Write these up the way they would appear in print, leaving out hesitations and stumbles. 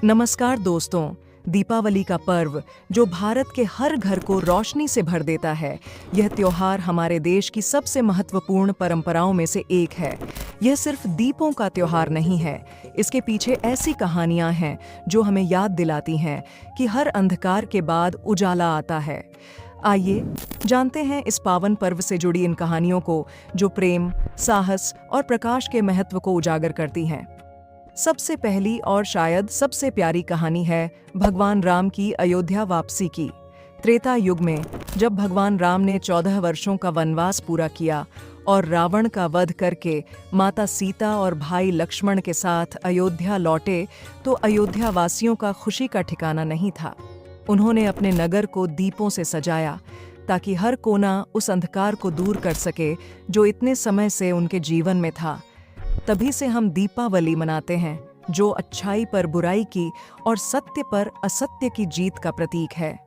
नमस्कार दोस्तों। दीपावली का पर्व जो भारत के हर घर को रोशनी से भर देता है, यह त्योहार हमारे देश की सबसे महत्वपूर्ण परंपराओं में से एक है। यह सिर्फ दीपों का त्योहार नहीं है, इसके पीछे ऐसी कहानियां हैं जो हमें याद दिलाती हैं कि हर अंधकार के बाद उजाला आता है। आइए जानते हैं इस पावन पर्व से जुड़ी इन कहानियों को जो प्रेम, साहस और प्रकाश के महत्व को उजागर करती हैं। सबसे पहली और शायद सबसे प्यारी कहानी है भगवान राम की अयोध्या वापसी की। त्रेता युग में जब भगवान राम ने 14 वर्षों का वनवास पूरा किया और रावण का वध करके माता सीता और भाई लक्ष्मण के साथ अयोध्या लौटे, तो अयोध्या वासियों का खुशी का ठिकाना नहीं था। उन्होंने अपने नगर को दीपों से सजाया ताकि हर कोना उस अंधकार को दूर कर सके जो इतने समय से उनके जीवन में था। तभी से हम दीपावली मनाते हैं, जो अच्छाई पर बुराई की और सत्य पर असत्य की जीत का प्रतीक है।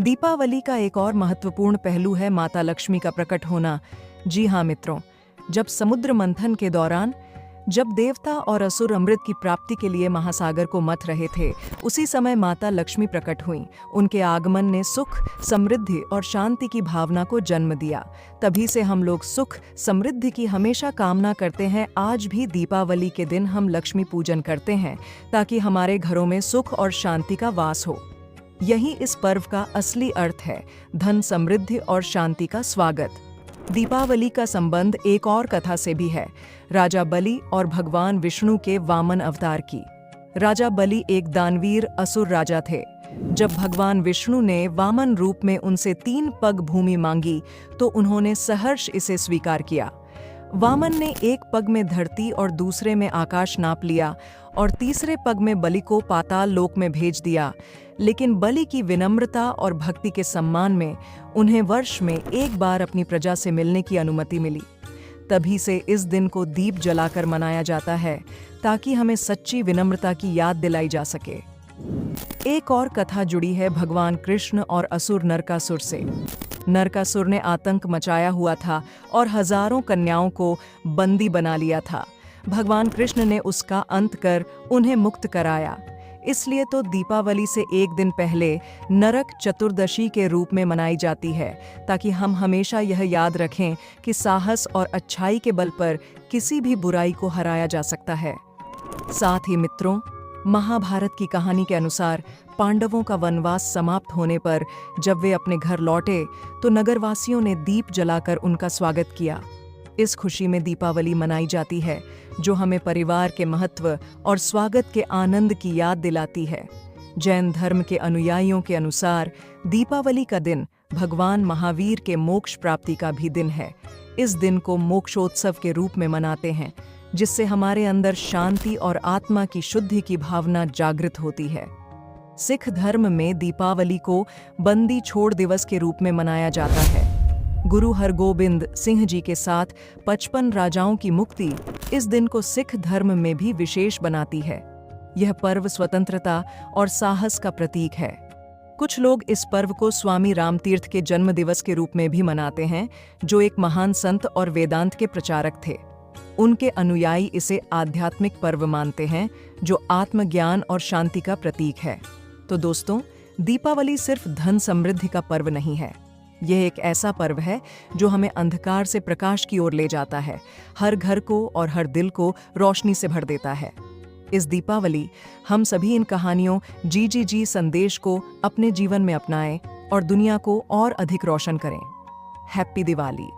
दीपावली का एक और महत्वपूर्ण पहलू है माता लक्ष्मी का प्रकट होना। जी हाँ मित्रों, जब समुद्र मंथन के दौरान जब देवता और असुर अमृत की प्राप्ति के लिए महासागर को मथ रहे थे, उसी समय माता लक्ष्मी प्रकट हुईं। उनके आगमन ने सुख, समृद्धि और शांति की भावना को जन्म दिया। तभी से हम लोग सुख, समृद्धि की हमेशा कामना करते हैं। आज भी दीपावली के दिन हम लक्ष्मी पूजन करते हैं ताकि हमारे घरों में सुख और शांति का वास हो। यही इस पर्व का असली अर्थ है, धन, समृद्धि और शांति का स्वागत। दीपावली का संबंध एक और कथा से भी है, राजा बलि और भगवान विष्णु के वामन अवतार की। राजा बलि एक दानवीर असुर राजा थे। जब भगवान विष्णु ने वामन रूप में उनसे 3 पग भूमि मांगी तो उन्होंने सहर्ष इसे स्वीकार किया। वामन ने एक पग में धरती और दूसरे में आकाश नाप लिया और तीसरे पग में बलि को पाताल लोक में भेज दिया। लेकिन बलि की विनम्रता और भक्ति के सम्मान में उन्हें वर्ष में एक बार अपनी प्रजा से मिलने की अनुमति मिली। तभी से इस दिन को दीप जलाकर मनाया जाता है ताकि हमें सच्ची विनम्रता की याद दिलाई जा सके। एक और कथा जुड़ी है भगवान कृष्ण और असुर नरकासुर से। नरकासुर ने आतंक मचाया हुआ था और हजारों कन्याओं को बंदी बना लिया था। भगवान कृष्ण ने उसका अंत कर उन्हें मुक्त कराया। इसलिए तो दीपावली से एक दिन पहले नरक चतुर्दशी के रूप में मनाई जाती है, ताकि हम हमेशा यह याद रखें कि साहस और अच्छाई के बल पर किसी भी बुराई को हराया जा सकता है। साथ ही मित्रों, महाभारत की कहानी के अनुसार पांडवों का वनवास समाप्त होने पर जब वे अपने घर लौटे तो नगरवासियों ने दीप जलाकर उनका स्वागत किया। इस खुशी में दीपावली मनाई जाती है, जो हमें परिवार के महत्व और स्वागत के आनंद की याद दिलाती है। जैन धर्म के अनुयायियों के अनुसार दीपावली का दिन भगवान महावीर के मोक्ष प्राप्ति का भी दिन है। इस दिन को मोक्षोत्सव के रूप में मनाते हैं, जिससे हमारे अंदर शांति और आत्मा की शुद्धि की भावना जागृत होती है। सिख धर्म में दीपावली को बंदी छोड़ दिवस के रूप में मनाया जाता है। गुरु हरगोबिंद सिंह जी के साथ 55 राजाओं की मुक्ति इस दिन को सिख धर्म में भी विशेष बनाती है। यह पर्व स्वतंत्रता और साहस का प्रतीक है। कुछ लोग इस पर्व को स्वामी रामतीर्थ के जन्म दिवस के रूप में भी मनाते हैं, जो एक महान संत और वेदांत के प्रचारक थे। उनके अनुयायी इसे आध्यात्मिक पर्व मानते हैं, जो आत्मज्ञान और शांति का प्रतीक है। तो दोस्तों, दीपावली सिर्फ धन समृद्धि का पर्व नहीं है। यह एक ऐसा पर्व है जो हमें अंधकार से प्रकाश की ओर ले जाता है, हर घर को और हर दिल को रोशनी से भर देता है। इस दीपावली हम सभी इन कहानियों जी संदेश को अपने जीवन में अपनाएं और दुनिया को और अधिक रोशन करें। हैप्पी दिवाली।